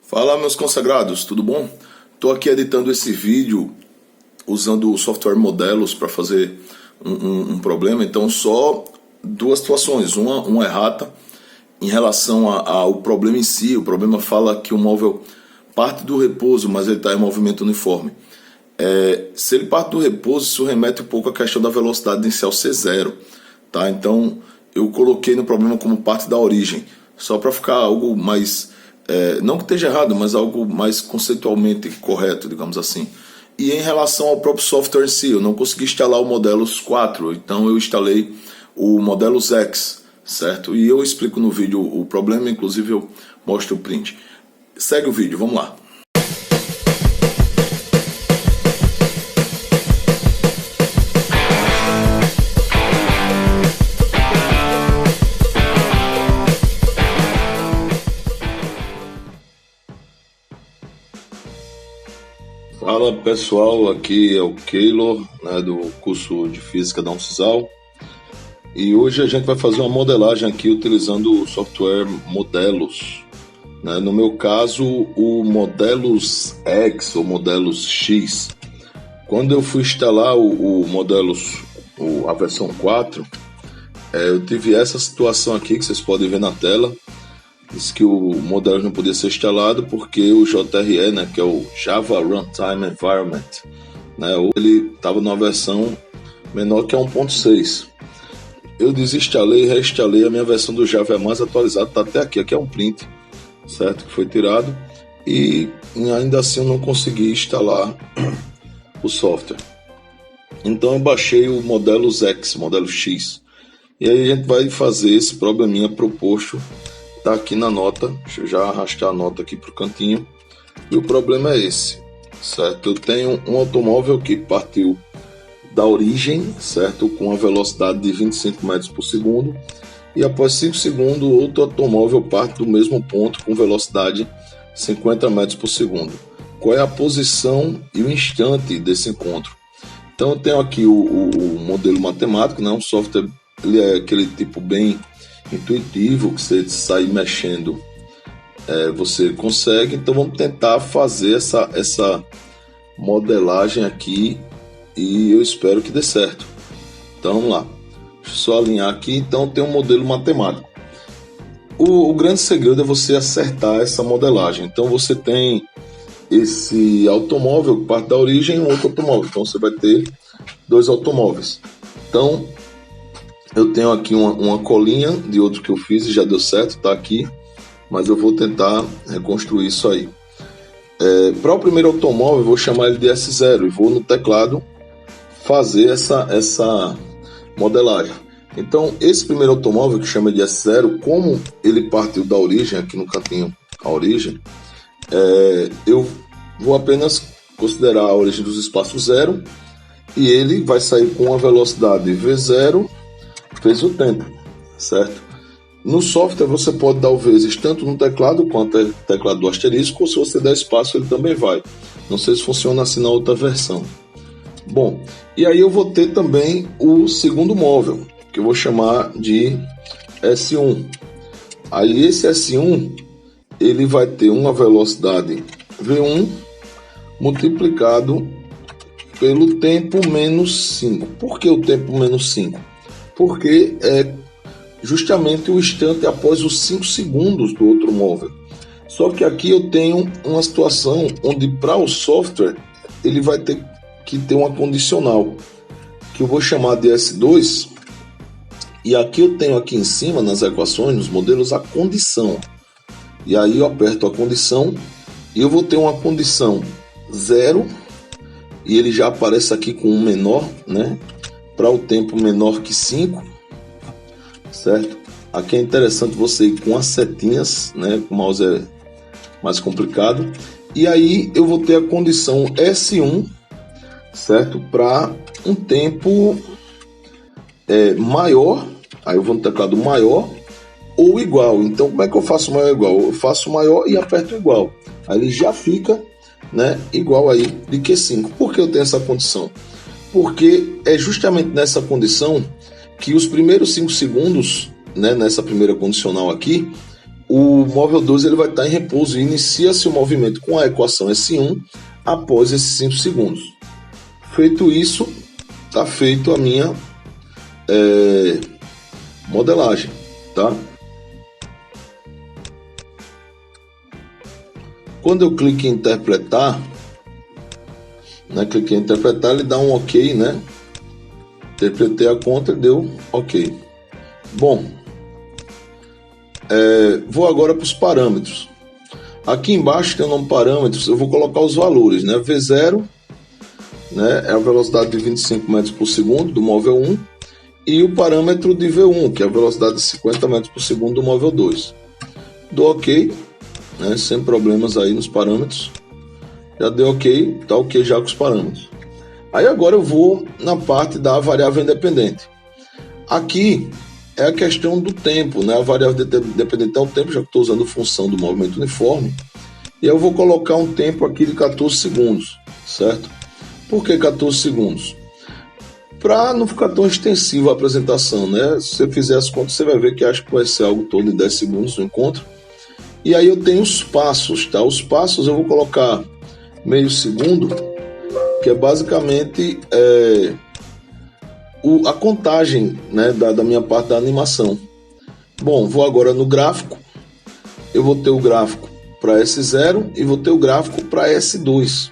Fala, meus consagrados, tudo bom? Estou aqui editando esse vídeo usando o software Modelos para fazer um problema. Então, só duas situações. Uma errata em relação ao problema em si. O problema fala que o móvel parte do repouso, mas ele está em movimento uniforme. Se ele parte do repouso, isso remete um pouco à questão da velocidade inicial ser zero. Tá? Então, eu coloquei no problema como parte da origem, só para ficar algo mais... não que esteja errado, mas algo mais conceitualmente correto, digamos assim. E em relação ao próprio software em si, eu não consegui instalar o Modelos 4, então eu instalei o Modelos X, certo? E eu explico no vídeo o problema, inclusive eu mostro o print. Segue o vídeo, vamos lá. Fala pessoal, aqui é o Keylor, do curso de Física da Uncisal, e hoje a gente vai fazer uma modelagem aqui utilizando o software Modelos. No meu caso, o Modelos X ou Modelos X. Quando eu fui instalar o Modelos, a versão 4, eu tive essa situação aqui que vocês podem ver na tela. Diz que o Modelos não podia ser instalado porque o JRE, que é o Java Runtime Environment, ele estava numa versão menor que a 1.6. Eu desinstalei e reinstalei. A minha versão do Java é mais atualizada, está até aqui é um print, certo, que foi tirado, e ainda assim eu não consegui instalar o software. Então eu baixei o Modelos X, Modelos X, e aí a gente vai fazer esse probleminha proposto. Tá aqui na nota, deixa eu já arrastar a nota aqui para o cantinho. E o problema é esse, certo? Eu tenho um automóvel que partiu da origem, certo? Com uma velocidade de 25 metros por segundo. E após 5 segundos, outro automóvel parte do mesmo ponto com velocidade 50 metros por segundo. Qual é a posição e o instante desse encontro? Então eu tenho aqui o modelo matemático, um software, ele é aquele tipo bem intuitivo, que você sair mexendo, você consegue. Então vamos tentar fazer essa modelagem aqui e eu espero que dê certo. Então vamos lá, deixa eu só alinhar aqui. Então tem um modelo matemático. O grande segredo é você acertar essa modelagem. Então você tem esse automóvel que parte da origem e um outro automóvel, então você vai ter dois automóveis. Então eu tenho aqui uma colinha de outro que eu fiz e já deu certo, tá aqui, mas eu vou tentar reconstruir isso aí. Para o primeiro automóvel eu vou chamar ele de S0 e vou no teclado fazer essa modelagem. Então esse primeiro automóvel que chama de S0, como ele partiu da origem, aqui no cantinho a origem, eu vou apenas considerar a origem dos espaços 0 e ele vai sair com a velocidade V0 vezes o tempo, certo? No software você pode dar o vezes tanto no teclado quanto no teclado do asterisco, ou se você der espaço ele também vai. Não sei se funciona assim na outra versão. Bom, e aí eu vou ter também o segundo móvel, que eu vou chamar de S1. Aí esse S1 ele vai ter uma velocidade V1 multiplicado pelo tempo menos 5. Por que o tempo menos 5? Porque é justamente o instante após os 5 segundos do outro móvel. Só que aqui eu tenho uma situação onde para o software ele vai ter que ter uma condicional, que eu vou chamar de S2, e aqui eu tenho aqui em cima nas equações, nos modelos, a condição. E aí eu aperto a condição e eu vou ter uma condição 0, e ele já aparece aqui com um menor, para o tempo menor que 5, certo? Aqui é interessante você ir com as setinhas, com o mouse é mais complicado. E aí eu vou ter a condição S1, certo? Para um tempo maior, aí eu vou no teclado maior ou igual. Então como é que eu faço maior ou igual? Eu faço maior e aperto igual. Aí ele já fica igual aí de Q5. Por que eu tenho essa condição? Porque é justamente nessa condição que os primeiros 5 segundos, nessa primeira condicional aqui, o móvel 2 ele vai estar em repouso e inicia-se o movimento com a equação S1 após esses 5 segundos. Feito isso, está feito a minha modelagem, tá? Quando eu clico em interpretar, cliquei em interpretar, ele dá um OK, né? Interpretei a conta e deu OK. Bom, vou agora para os parâmetros. Aqui embaixo tem o nome parâmetros, eu vou colocar os valores, né? V0, né, é a velocidade de 25 metros por segundo do móvel 1, e o parâmetro de V1, que é a velocidade de 50 metros por segundo do móvel 2. Dou OK, né, sem problemas aí nos parâmetros. Já deu OK, tá OK já com os parâmetros. Aí agora eu vou na parte da variável independente. Aqui é a questão do tempo, né? A variável independente é o tempo, já que estou usando a função do movimento uniforme. E eu vou colocar um tempo aqui de 14 segundos, certo? Por que 14 segundos? Para não ficar tão extensiva a apresentação, né? Se você fizer as contas, você vai ver que acho que vai ser algo todo de 10 segundos no encontro. E aí eu tenho os passos, tá? Os passos eu vou colocar meio segundo, que é basicamente a contagem, né, da minha parte da animação. Bom, vou agora no gráfico. Eu vou ter o gráfico para S0 e vou ter o gráfico para S2.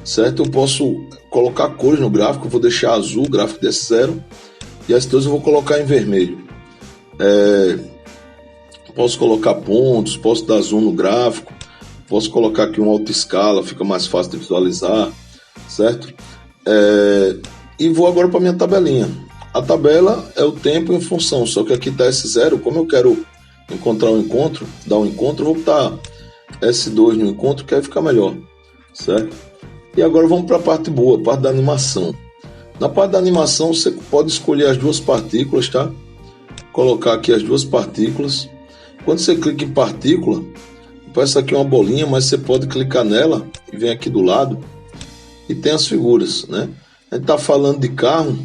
Certo? Eu posso colocar cores no gráfico, vou deixar azul o gráfico de S0 e S2 eu vou colocar em vermelho. Posso colocar pontos, posso dar zoom no gráfico, posso colocar aqui uma autoescala, fica mais fácil de visualizar, certo? E vou agora para minha tabelinha. A tabela é o tempo em função, só que aqui está S0, como eu quero encontrar um encontro, dar um encontro, eu vou botar S2 no encontro, que aí fica melhor, certo? E agora vamos para a parte boa, a parte da animação. Na parte da animação você pode escolher as duas partículas, tá? Colocar aqui as duas partículas. Quando você clica em partícula, parece aqui uma bolinha, mas você pode clicar nela e vem aqui do lado e tem as figuras, né? A gente está falando de carro,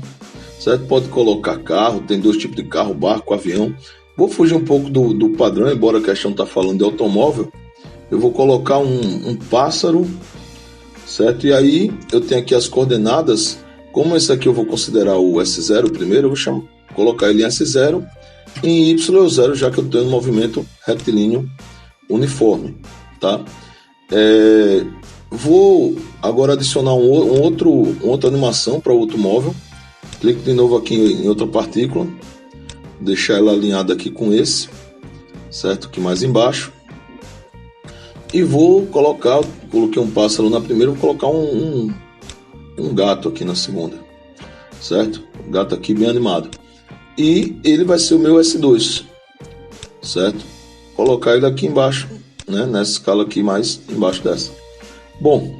certo? Pode colocar carro, tem dois tipos de carro, barco, avião. Vou fugir um pouco do padrão, embora a questão está falando de automóvel. Eu vou colocar um pássaro, certo? E aí eu tenho aqui as coordenadas. Como esse aqui eu vou considerar o S0 primeiro, eu vou colocar ele em S0 e em Y0, já que eu tenho um movimento retilíneo uniforme, tá? Vou agora adicionar outra animação para outro móvel. Clico de novo aqui em outra partícula, deixar ela alinhada aqui com esse, certo? Aqui mais embaixo. E coloquei um pássaro na primeira, vou colocar um gato aqui na segunda, certo? Um gato aqui bem animado. E ele vai ser o meu S2, certo? Colocar ele aqui embaixo, né? Nessa escala aqui mais embaixo dessa. Bom,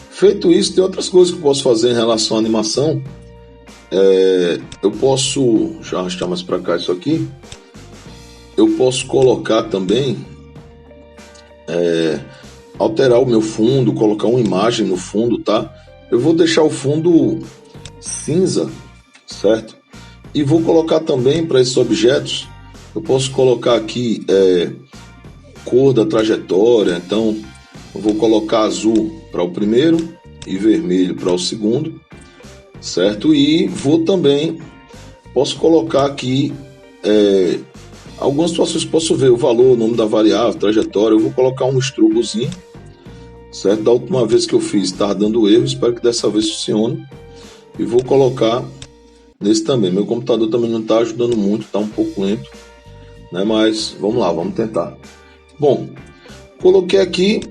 feito isso, tem outras coisas que eu posso fazer em relação à animação. Eu posso, deixa eu arrastar mais para cá isso aqui. Eu posso colocar também, alterar o meu fundo, colocar uma imagem no fundo, tá? Eu vou deixar o fundo cinza, certo? E vou colocar também para esses objetos, eu posso colocar aqui cor da trajetória. Então eu vou colocar azul para o primeiro e vermelho para o segundo, certo? E posso colocar aqui algumas situações, posso ver o valor, o nome da variável, trajetória. Eu vou colocar um strugozinho, certo? Da última vez que eu fiz estava dando erro, espero que dessa vez funcione. E vou colocar nesse também. Meu computador também não está ajudando muito, está um pouco lento, né? Mas vamos lá, vamos tentar. Bom, coloquei aqui,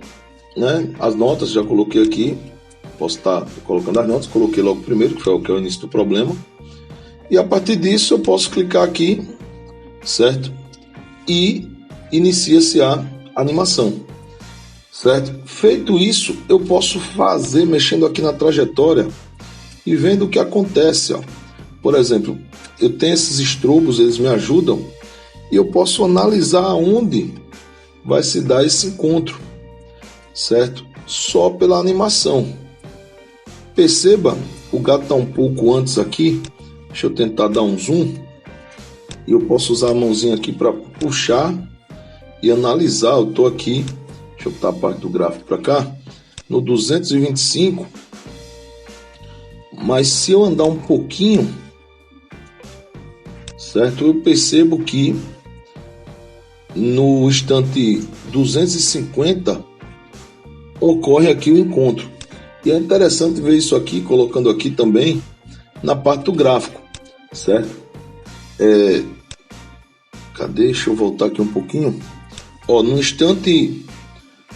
né, as notas, já coloquei aqui. Posso estar colocando as notas, coloquei logo primeiro, que é o início do problema. E a partir disso eu posso clicar aqui, certo? E inicia-se a animação, certo? Feito isso, eu posso fazer mexendo aqui na trajetória e vendo o que acontece, ó. Por exemplo, eu tenho esses estrobos, eles me ajudam e eu posso analisar onde vai se dar esse encontro, certo? Só pela animação. Perceba, o gato está um pouco antes aqui. Deixa eu tentar dar um zoom. E eu posso usar a mãozinha aqui para puxar e analisar. Eu estou aqui, deixa eu botar a parte do gráfico para cá, no 225, mas se eu andar um pouquinho, certo, eu percebo que no instante 250 ocorre aqui o encontro. E é interessante ver isso aqui, colocando aqui também na parte do gráfico, certo? Cadê? Deixa eu voltar aqui um pouquinho. Ó, no instante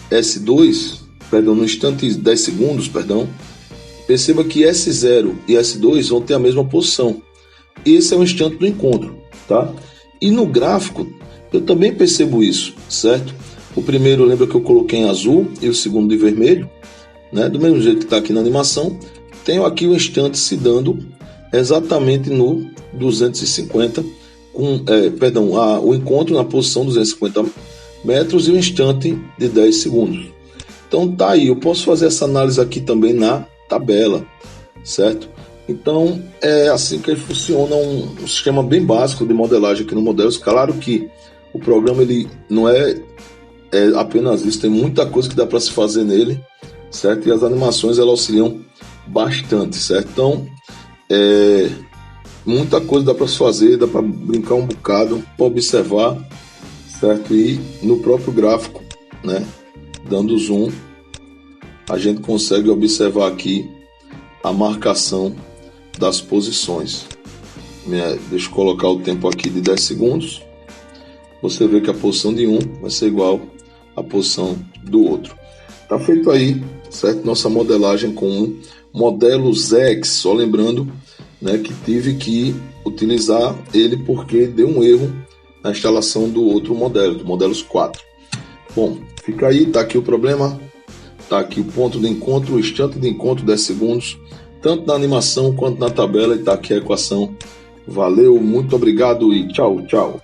S2, perdão, no instante 10 segundos, perdão, perceba que S0 e S2 vão ter a mesma posição. Esse é o instante do encontro, tá? E no gráfico, eu também percebo isso, certo? O primeiro, lembra que eu coloquei em azul e o segundo de vermelho, né? Do mesmo jeito que está aqui na animação, tenho aqui o instante se dando exatamente no 250, o encontro na posição 250 metros e o instante de 10 segundos. Então tá aí, eu posso fazer essa análise aqui também na tabela, certo? Então é assim que funciona um sistema bem básico de modelagem aqui no Modelos. Claro que o programa ele não é apenas isso, tem muita coisa que dá para se fazer nele, certo? E as animações elas auxiliam bastante, certo? Então muita coisa dá para se fazer, dá para brincar um bocado, para observar, certo? E no próprio gráfico, né, dando zoom, a gente consegue observar aqui a marcação das posições. Deixa eu colocar o tempo aqui de 10 segundos. Você vê que a posição de um vai ser igual à posição do outro. Tá feito aí, certo? Nossa modelagem com o modelo ZEX. Só lembrando, né, que tive que utilizar ele porque deu um erro na instalação do outro modelo, do Modelos 4. Bom, fica aí, tá aqui o problema, tá aqui o ponto de encontro, o instante de encontro 10 segundos, tanto na animação quanto na tabela, e tá aqui a equação. Valeu, muito obrigado e tchau, tchau.